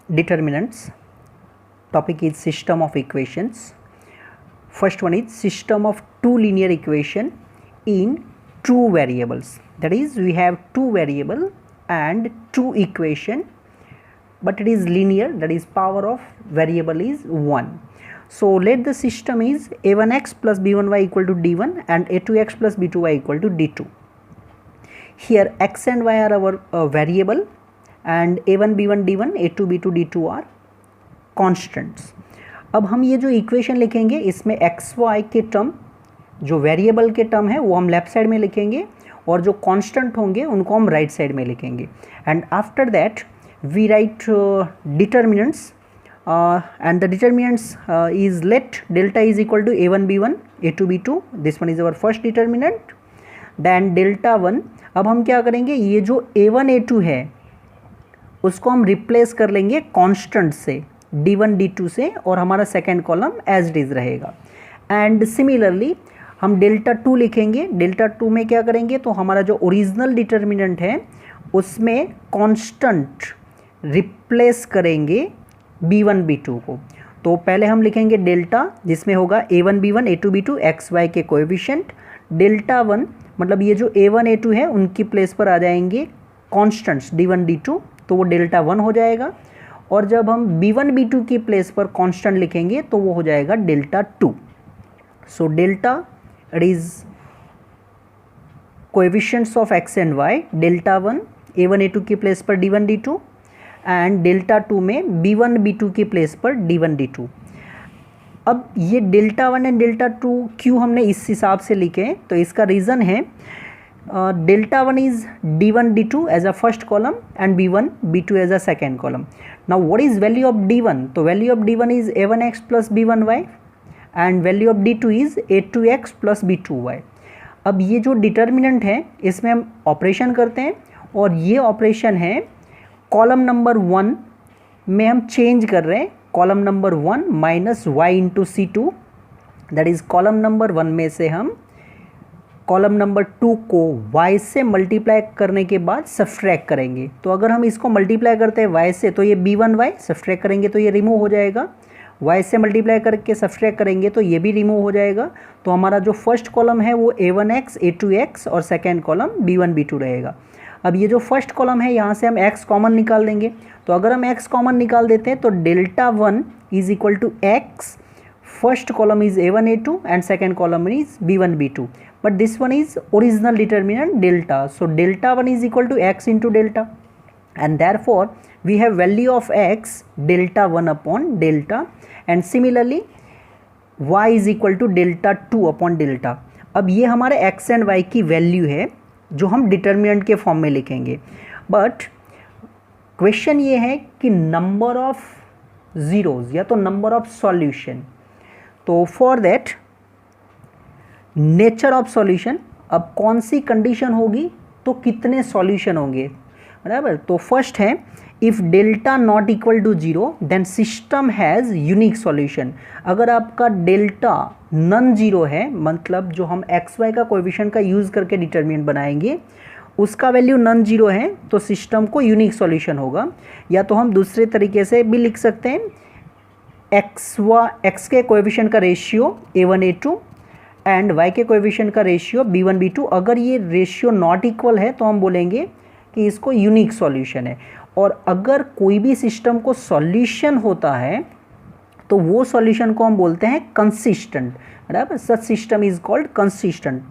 determinants. Topic is system of equations. First one is system of two linear equation in two variables. That is, we have two variable and two equation, but it is linear, that is power of variable is 1. So let the system is a1x plus b1y equal to d1 and a2x plus b2y equal to d2. Here x and y are our variable and a1 b1 d1 a2 b2 d2 are constants. अब हम ये जो equation लिखेंगे इसमें x Y के term, जो variable के term है वो हम लेफ्ट साइड में लिखेंगे और जो कांस्टेंट होंगे उनको हम राइट साइड में लिखेंगे. And after that we write determinants and the determinants is let delta is equal to a1 b1 a2 b2. this one is our first determinant. then delta 1, अब हम क्या करेंगे, ये जो a1 a2 है उसको हम रिप्लेस कर लेंगे कांस्टेंट से d1 d2 से और हमारा second column as it is रहेगा. एंड सिमिलरली हम डेल्टा 2 लिखेंगे. डेल्टा 2 में क्या करेंगे, तो हमारा जो ओरिजिनल डिटर्मिनेंट है उसमें कांस्टेंट रिप्लेस करेंगे b1 b2 को. तो पहले हम लिखेंगे डेल्टा जिसमें होगा a1 b1 a2 b2 X Y के कोएफिशिएंट. डेल्टा 1 मतलब ये जो a1 a2 है उनकी प्लेस पर आ जाएंगे कांस्टेंट्स d1 d2, तो वो डेल्टा 1 हो जाएगा. और जब हम b1 b2 की प्लेस पर कांस्टेंट लिखेंगे तो वो हो जाएगा delta 2. So delta it is coefficients of x and y. Delta 1 a1 a2 की प्लेस पर d1 d2 एंड डेल्टा 2 में b1 b2 की प्लेस पर d1 d2. अब ये डेल्टा 1 एंड डेल्टा 2 क्यों हमने इस हिसाब से लिखे हैं, तो इसका रीज़न है delta 1 is d1 d2 as a first column and b1 b2 as a second column. Now what is value of d1, तो value of d1 is a1x plus b1y and value of d2 is a2x plus b2y. अब ये जो determinant है इसमें हम operation करते हैं और ये ऑपरेशन है कॉलम नंबर 1 में हम चेंज कर रहे हैं. Column number 1 minus y into C2, that is column number 1 में से हम कॉलम नंबर 2 को y से मल्टीप्लाई करने के बाद सब्सट्रैक्ट करेंगे. तो अगर हम इसको मल्टीप्लाई करते हैं y से तो ये b1y, सब्सट्रैक्ट करेंगे तो ये रिमूव हो जाएगा. y से मल्टीप्लाई करके सब्सट्रैक्ट करेंगे तो ये भी रिमूव हो जाएगा. तो हमारा जो फर्स्ट कॉलम है वो a1x a2x और सेकेंड कॉलम b1 b2 रहेगा. अब ये जो फर्स्ट कॉलम है यहाँ से हम x कॉमन निकाल देंगे. तो अगर हम x कॉमन निकाल देते हैं तो delta 1 is equal to x, first column is a1 a2 and second column is b1 b2. But this one is original determinant delta. So delta 1 is equal to x into delta and therefore we have value of x delta 1 upon delta and similarly y is equal to delta 2 upon delta. अब ये हमारे x and y की value है जो हम determinant के form में लिखेंगे. बट क्वेश्चन ये है कि नंबर ऑफ ज़ीरोज़ या तो नंबर ऑफ सॉल्यूशन. तो for that nature of solution, अब कौन सी कंडीशन होगी तो कितने सॉल्यूशन होंगे, बराबर. तो फर्स्ट है if delta not equal to 0 then system has unique solution. अगर आपका डेल्टा नॉन जीरो है, मतलब जो हम एक्स वाई का कोएफिशिएंट का यूज़ करके डिटर्मिनेंट बनाएंगे उसका वैल्यू नॉन जीरो है तो सिस्टम को यूनिक सॉल्यूशन होगा. या तो हम दूसरे तरीके से भी लिख सकते हैं एक्स के कोएफिशिएंट का ratio a1 a2 and y के कोएफिशिएंट का रेशियो b1 b2. अगर ये रेशियो नॉट इक्वल है तो हम बोलेंगे कि इसको यूनिक सॉल्यूशन है. और अगर कोई भी सिस्टम को सॉल्यूशन होता है तो वो सॉल्यूशन को हम बोलते हैं कंसिस्टेंट, बराबर. Such system is called consistent.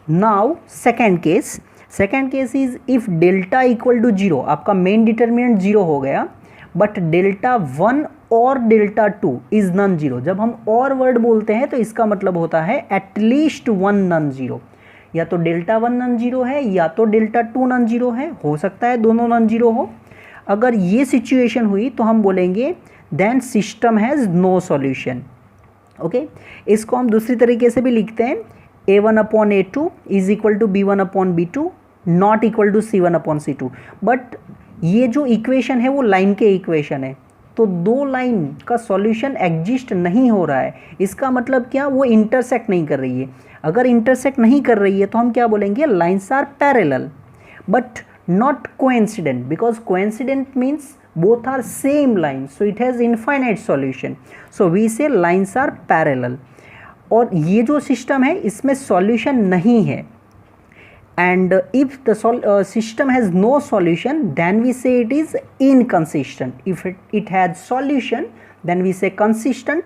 Now second case is if delta equal to 0, आपका मेन डिटर्मिनेंट 0 हो गया बट डेल्टा 1 और डेल्टा 2 इज नॉन जीरो. जब हम और वर्ड बोलते हैं तो इसका मतलब होता है एटलीस्ट 1 नॉन जीरो. या तो डेल्टा 1 नॉन जीरो है या तो डेल्टा 2 नॉन जीरो है, हो सकता है दोनों नॉन जीरो हो. अगर ये सिचुएशन हुई तो हम बोलेंगे then system has no solution. Okay, इसको हम दूसरी तरीके से भी लिखते हैं a1 upon a2 is equal to b1 upon b2 not equal to c1 upon c2. But ये जो इक्वेशन है वो लाइन के इक्वेशन है, तो दो लाइन का सॉल्यूशन एग्जिस्ट नहीं हो रहा है. इसका मतलब क्या, वो इंटरसेक्ट नहीं कर रही है. अगर इंटरसेक्ट नहीं कर रही है तो हम क्या बोलेंगे, lines are parallel but not coincident, because coincident means both are same line, so it has infinite solution, so we say lines are parallel. और ये जो सिस्टम है इसमें सॉल्यूशन नहीं है, and if the system has no solution then we say it is inconsistent. If it has solution then we say consistent,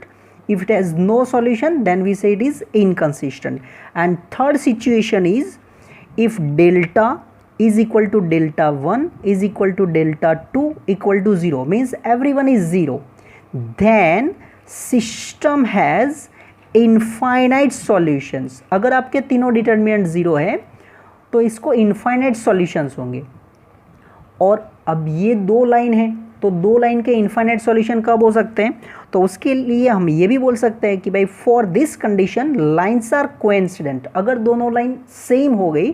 if it has no solution then we say it is inconsistent. And third situation is if delta is equal to delta 1 is equal to delta 2 equal to 0, means everyone is 0, then system has infinite solutions. अगर आपके तीनों determinant 0 है तो इसको infinite solutions होंगे। और अब ये दो लाइन है तो दो लाइन के इनफाइनाइट सॉल्यूशन कब हो सकते हैं, तो उसके लिए हम ये भी बोल सकते हैं कि भाई for this condition lines are coincident. अगर दोनों लाइन सेम हो गई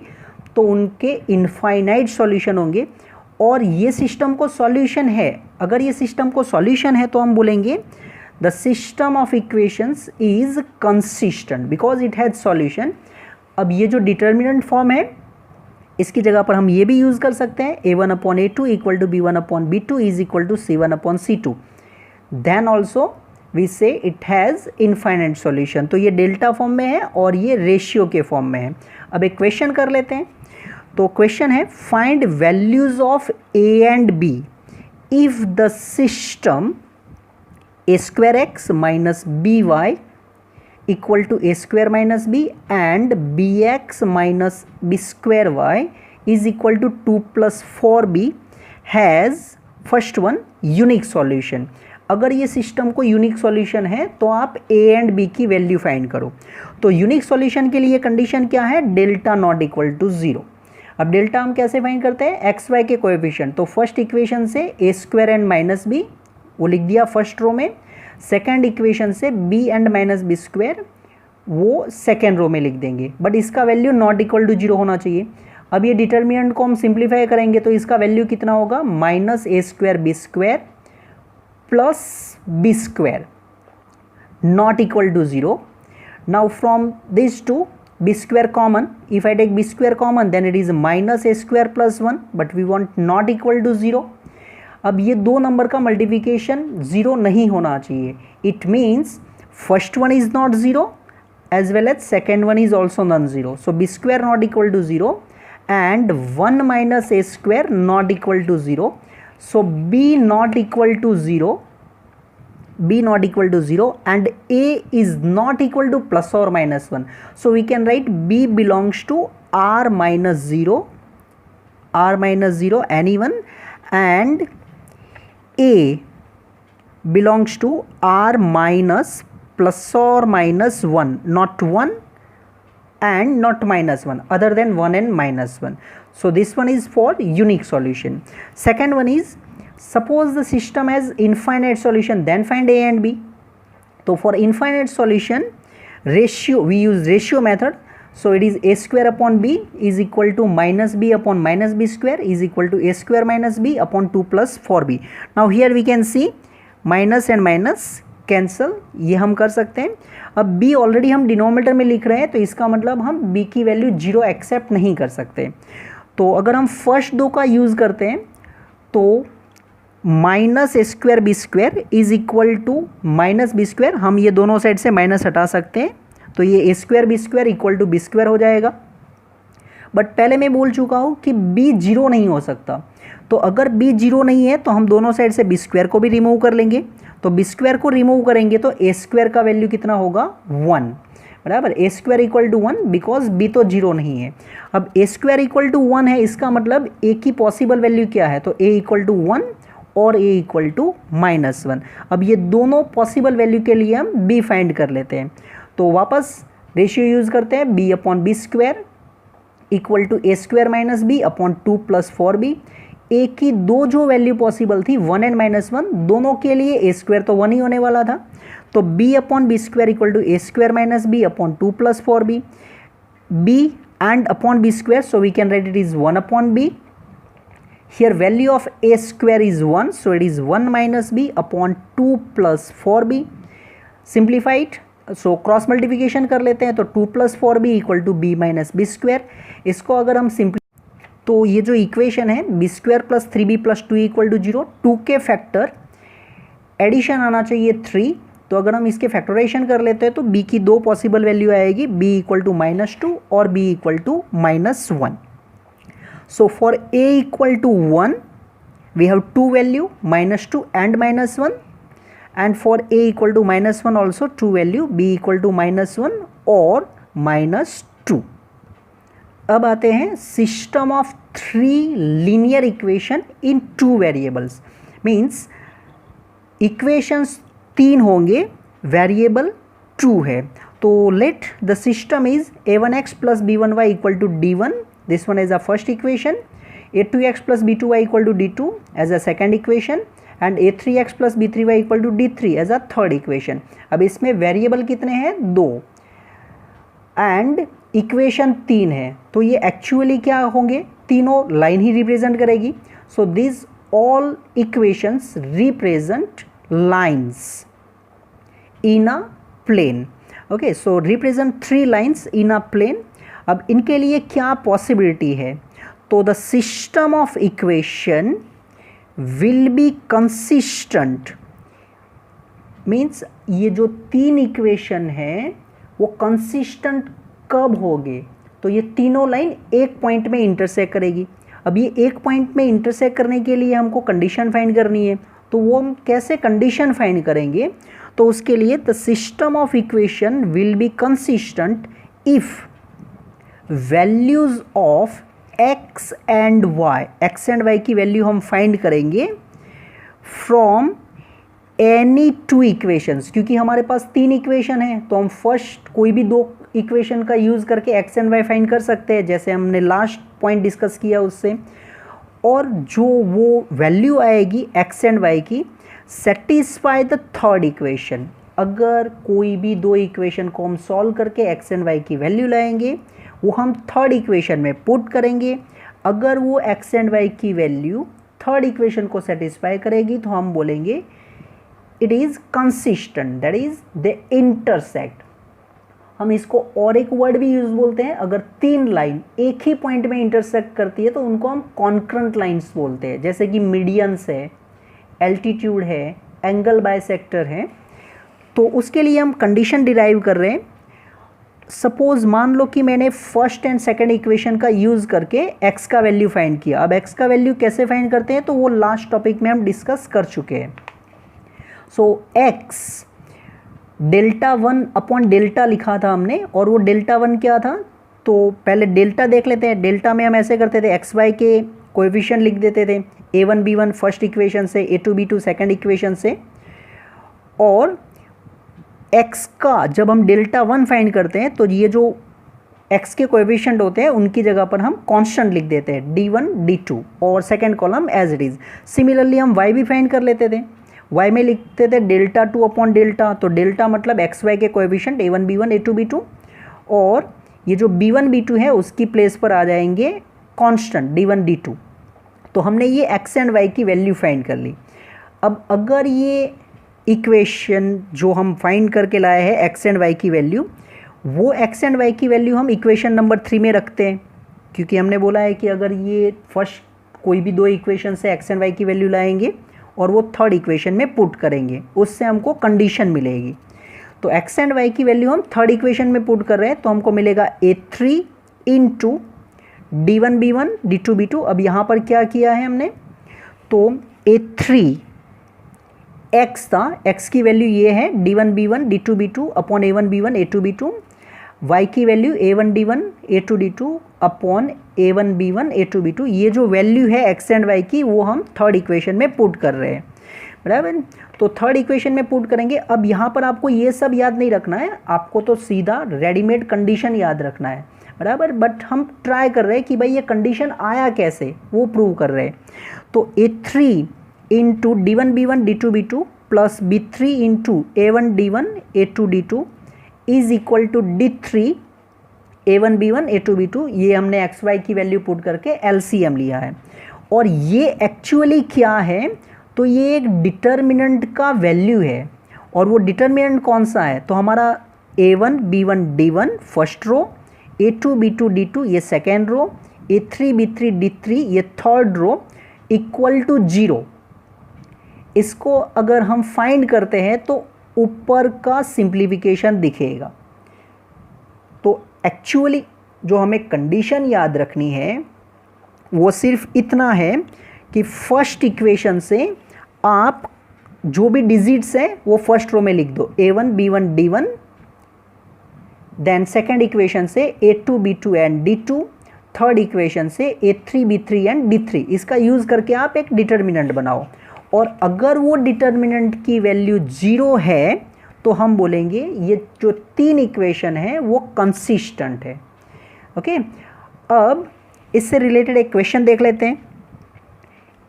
तो उनके इनफाइनाइट सॉल्यूशन होंगे। और ये सिस्टम को सॉल्यूशन है, अगर ये सिस्टम को सॉल्यूशन है तो हम बोलेंगे the system of equations is consistent because it has solution. अब ये जो डिटर्मिनेंट फॉर्म है इसकी जगह पर हम ये भी यूज़ कर सकते हैं a1/a2 equal to b1/b2 is equal to c1/c2, then also we say it has infinite solution. तो ये डेल्टा फॉर्म में है और ये रेशियो के फॉर्म में है। अब एक क्वेश्चन कर लेते हैं। तो क्वेश्चन है find values of a and b if the system a² x minus by equal to a² minus b and bx minus b² y is equal to 2 plus 4b has first one unique solution। अगर ये system को unique solution है तो आप a and b की value find करो। तो unique solution के लिए कंडीशन क्या है, डेल्टा नॉट इक्वल टू 0। अब डेल्टा हम कैसे फाइंड करते हैं, एक्स वाई के कोएफिशिएंट। तो फर्स्ट इक्वेशन से a² एंड माइनस b वो लिख दिया फर्स्ट रो में, सेकेंड इक्वेशन से b एंड माइनस b² वो सेकेंड रो में लिख देंगे, बट इसका वैल्यू नॉट इक्वल टू 0 होना चाहिए। अब ये डिटर्मिनेंट को हम सिंप्लीफाई करेंगे तो इसका वैल्यू कितना होगा, -a² b² plus b² not equal to 0। Now from this to b² common, if I take b² common then it is -a² plus 1, but we want not equal to 0। अब ये दो number का multiplication 0 नहीं होना चाहिए। It means first one is not 0 as well as second one is also non-zero, so b² not equal to 0 and 1 minus a² not equal to 0, so b not equal to 0 and a is not equal to plus or minus 1, so we can write b belongs to r minus 0 anyone, and a belongs to r minus plus or minus 1, not 1 and not minus 1, other than 1 and minus 1. So this one is for unique solution. Second one is suppose the system has infinite solution, then find a and b. So for infinite solution ratio we use ratio method, so it is a² upon b is equal to minus b upon minus b² is equal to a² minus b upon 2 plus 4b. Now here we can see minus and minus cancel, ये हम कर सकते हैं। अब b already हम denominator में लिख रहे हैं तो इसका मतलब हम b की वैल्यू 0 एक्सेप्ट नहीं कर सकते। तो अगर हम फर्स्ट दो का यूज़ करते हैं तो -a² b² is equal to minus b², हम ये दोनों साइड से माइनस हटा सकते हैं तो ये a² b² equal to b² हो जाएगा। बट पहले मैं बोल चुका हूँ कि b 0 नहीं हो सकता, तो अगर b 0 नहीं है तो हम दोनों साइड से b² को भी रिमूव कर लेंगे। तो b² को रिमूव करेंगे तो a² का वैल्यू कितना होगा, 1, बराबर। a² equal to 1 because b तो 0 नहीं है। अब a² इक्वल टू 1 है, इसका मतलब a की पॉसिबल वैल्यू क्या है, तो a इक्वल टू 1 और a इक्वल टू -1। अब ये दोनों पॉसिबल वैल्यू के लिए हम b फाइंड कर लेते हैं। तो वापस रेशियो यूज़ करते हैं, b upon b² equal to a² minus b upon 2 plus 4b। a की दो जो वैल्यू पॉसिबल थी 1 एंड -1, दोनों के लिए a² तो 1 ही होने वाला था, तो b upon b² equal to a² minus b upon 2 plus 4b, b and upon b², so we can write it is 1 upon b. Here value of a² is 1, so it is 1 minus b upon 2 plus 4b. Simplify it, so cross multiplication कर लेते हैं तो 2 plus 4b equal to b minus b²। इसको अगर हम तो ये जो इक्वेशन है b² + 3b + 2 = 0, 2 के फैक्टर एडिशन आना चाहिए 3, तो अगर हम इसके फैक्टराइजेशन कर लेते हैं तो b की 2 पॉसिबल वैल्यू आएगी, b = -2 और b = -1. So for a = 1 we have 2 value, -2 and -1, and for a = -1 also 2 value, b = -1 और -2. अब आते हैं system of 3 linear equation in 2 variables, means equations 3 होंगे, वेरिएबल 2 है. तो let the system is a1x + b1y = d1, this one is a first equation, a2x + b2y = d2 as a second equation, and a3x + b3y = d3 as a third equation. अब इसमें variable कितने हैं? 2 and equation 3 है, तो ये actually क्या होंगे? तीनों लाइन ही रिप्रेजेंट करेगी. So this all equations represent lines in a plane. Okay, so represent 3 lines in a plane. अब इनके लिए क्या पॉसिबिलिटी है? तो the system of equation will be consistent, means ये जो 3 इक्वेशन हैं वो कंसिस्टेंट कब होंगे? तो ये तीनों लाइन एक पॉइंट में इंटरसेक्ट करेगी. अब ये एक पॉइंट में इंटरसेक्ट करने के लिए हमको कंडीशन फाइंड करनी है, तो वो हम कैसे कंडीशन फाइंड करेंगे? तो उसके लिए the system of equation will be consistent if values of x and y की वैल्यू हम फाइंड करेंगे फ्रॉम एनी 2 इक्वेशंस. क्योंकि हमारे पास 3 इक्वेशन है, तो हम फर्स्ट कोई भी 2 इक्वेशन का यूज़ करके x एंड y फाइंड कर सकते हैं, जैसे हमने लास्ट पॉइंट डिस्कस किया उससे. और जो वो वैल्यू आएगी x एंड y की सेटिस्फाई द थर्ड इक्वेशन. अगर कोई भी 2 इक्वेशन को हम सॉल्व करके x एंड y की वैल्यू लाएंगे, वो हम थर्ड इक्वेशन में पुट करेंगे. अगर वो x एंड y की वैल्यू थर्ड इक्वेशन को सेटिस्फाई करेगी तो हम बोलेंगे it is consistent, that is they intersect. हम इसको और एक वर्ड भी यूज बोलते हैं, अगर 3 लाइन एक ही पॉइंट में इंटरसेक्ट करती है तो उनको हम कॉन्करेंट लाइंस बोलते हैं, जैसे कि मीडियंस है, एल्टीट्यूड है, एंगल बाइसेक्टर है. तो उसके लिए हम कंडीशन डिराइव कर रहे हैं. सपोज मान लो कि मैंने फर्स्ट एंड सेकंड इक्वेशन का यूज़ करके x का वैल्यू फाइंड किया. अब x का वैल्यू कैसे फाइंड करते हैं तो वो लास्ट टॉपिक में हम डिस्कस कर चुके हैं. सो x Δ1/Δ लिखा था हमने, और वो Δ1 क्या था? तो पहले डेल्टा देख लेते हैं. डेल्टा में हम ऐसे करते थे, xy के कोएफिशिएंट लिख देते थे, a1 b1 फर्स्ट इक्वेशन से, a2 b2 सेकंड इक्वेशन से, और x का जब हम Δ1 फाइंड करते हैं तो ये जो x के कोएफिशिएंट होते हैं उनकी जगह पर हम कांस्टेंट लिख देते हैं, d1 d2, और second column as it is. Similarly हम y भी फाइंड कर लेते थे. y में लिखते थे Δ2/Δ, तो डेल्टा मतलब xy के coefficient a1 b1 a2 b2, और ये जो b1 b2 है उसकी प्लेस पर आ जाएंगे कांस्टेंट d1 d2. तो हमने ये x एंड y की वैल्यू फाइंड कर ली. अब अगर ये इक्वेशन जो हम फाइंड करके लाए हैं x एंड y की वैल्यू, वो x एंड y की वैल्यू हम इक्वेशन नंबर 3 में रखते हैं, क्योंकि हमने बोला है कि अगर ये फर्स्ट कोई भी 2 इक्वेशन से x एंड y की वैल्यू लाएंगे और वो थर्ड इक्वेशन में पुट करेंगे, उससे हमको कंडीशन मिलेगी. तो x एंड y की वैल्यू हम थर्ड इक्वेशन में पुट कर रहे हैं, तो हमको मिलेगा a3 into d1 b1 d2 b2. अब यहाँ पर क्या किया है हमने, तो a3 x था, x की वैल्यू ये है d1 b1 d2 b2 upon a1 b1 a2 b2, y की value a1 d1 a2 d2 upon a1 b1 a2 b2. ये जो वैल्यू है x एंड y की वो हम थर्ड इक्वेशन में पुट कर रहे हैं, बराबर. तो थर्ड इक्वेशन में पुट करेंगे. अब यहाँ पर आपको ये सब याद नहीं रखना है, आपको तो सीधा रेडीमेड कंडीशन याद रखना है, बराबर. बट हम ट्राई कर रहे हैं कि भाई ये कंडीशन आया कैसे, वो प्रूव कर रहे हैं. तो a3 into d1 b1 d2 b2 plus b3 into a1 d1 a2 d2 is equal to d3 a1 b1 a2 b2. ये हमने एक्स वाई की वैल्यू पुट करके LCM लिया है. और ये एक्चुअली क्या है, तो ये एक डिटर्मिनेंट का वैल्यू है. और वो डिटर्मिनेंट कौन सा है, तो हमारा a1 b1 d1 first row, a2 b2 d2 ये second row, A3 B3 D3 ये थर्ड रो इक्वल टू 0, इसको अगर हम फाइंड करते हैं तो ऊपर का सिंप्लीफिकेशन दिखेगा। तो एक्चुअली जो हमें कंडीशन याद रखनी है वो सिर्फ इतना है कि फर्स्ट इक्वेशन से आप जो भी डिजिट्स हैं वो फर्स्ट रो में लिख दो, A1 B1 D1, then second equation से A2 B2 and D2, third equation से A3 B3 एंड D3। इसका यूज़ करके आप एक डिटर्मिनेंट बनाओ, और अगर वो डिटर्मिनेंट की वैल्यू 0 है तो हम बोलेंगे ये जो 3 इक्वेशन है वो कंसिस्टेंट है। ओके, अब इससे रिलेटेड एक क्वेश्चन देख लेते हैं।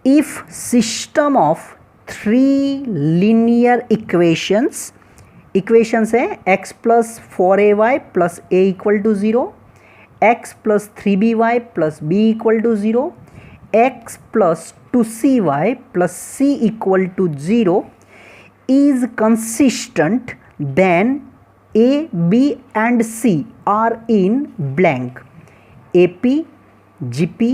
If system of 3 linear equations है x plus 4ay plus a equal to 0, x plus 3by plus b equal to 0, x plus 2cy plus c equal to 0 is consistent, then a, b and c are in blank, AP, GP,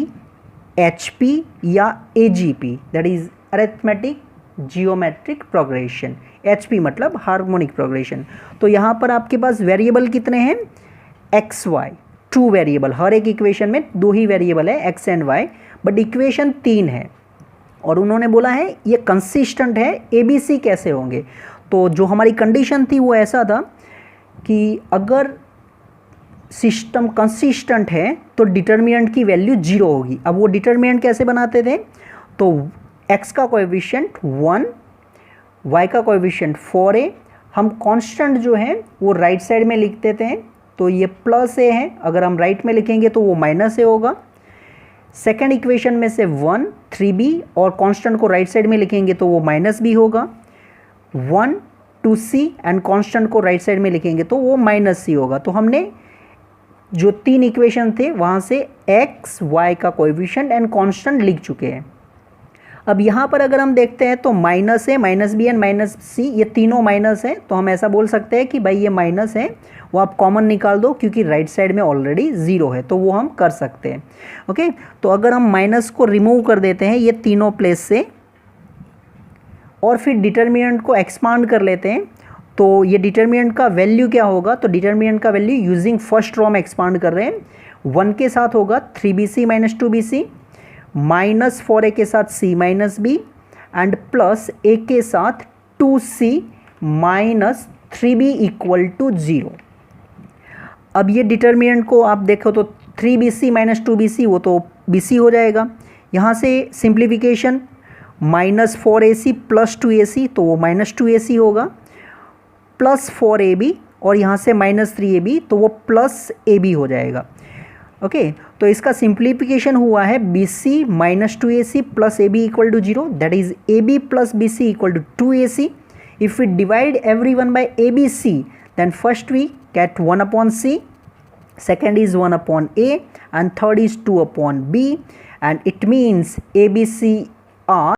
HP या AGP, that is arithmetic geometric progression। HP मतलब harmonic progression. तो यहाँ पर आपके पास variable कितने हैं? x y, 2 variable, हर एक equation में 2 ही वेरिएबल है x and y, but equation 3 है और उन्होंने बोला है ये कंसिस्टेंट है, ABC कैसे होंगे? तो जो हमारी कंडीशन थी वो ऐसा था कि अगर सिस्टम कंसिस्टेंट है तो डिटर्मिनेंट की वैल्यू 0 होगी। अब वो डिटर्मिनेंट कैसे बनाते थे? तो x का कोएफिशिएंट 1, y का कोएफिशिएंट 4a, हम कांस्टेंट जो है वो राइट साइड में लिख देते हैं, तो ये प्लस a है, अगर हम राइट में लिखेंगे तो वो माइनस a होगा। सेकेंड इक्वेशन में से 1 3b और कांस्टेंट को राइट साइड में लिखेंगे तो वो माइनस b होगा। 1 2c एंड कांस्टेंट को राइट साइड में लिखेंगे तो वो माइनस c होगा। तो हमने जो 3 इक्वेशन थे वहाँ से x y का कोएफिशिएंट एंड कांस्टेंट लिख चुके हैं। अब यहाँ पर अगर हम देखते हैं तो माइनस है, माइनस बी एंड माइनस सी, ये तीनों माइनस है, तो हम ऐसा बोल सकते हैं कि भाई ये माइनस है, वो आप कॉमन निकाल दो क्योंकि राइट साइड में ऑलरेडी 0 है, तो वो हम कर सकते हैं। ओके, तो अगर हम माइनस को रिमूव कर देते हैं ये तीनों प्लेस से और फिर डिटर्मिनेंट को एक्सपांड कर लेते हैं, तो ये डिटर्मिनेंट का वैल्यू क्या होगा? तो डिटर्मिनेंट का वैल्यू यूजिंग फर्स्ट रो में एक्सपांड कर रहे हैं। 1 के साथ होगा 3bc minus 2bc, minus 4a के साथ c minus b and plus a के साथ 2c minus 3b equal to 0। अब ये डिटर्मिनेंट को आप देखो तो 3bc माइनस 2bc वो तो bc हो जाएगा। यहाँ से simplification minus 4ac plus 2ac तो वो माइनस 2ac होगा, प्लस 4ab और यहाँ से माइनस 3ab तो वो प्लस ab हो जाएगा। ओके, तो इसका सिंप्लीफिकेशन हुआ है bc minus 2ac plus ab equal to 0, that is ab plus bc equal to 2ac। If we divide every one by abc then first we get 1 upon c, second is 1 upon a and third is 2 upon b, and it means abc are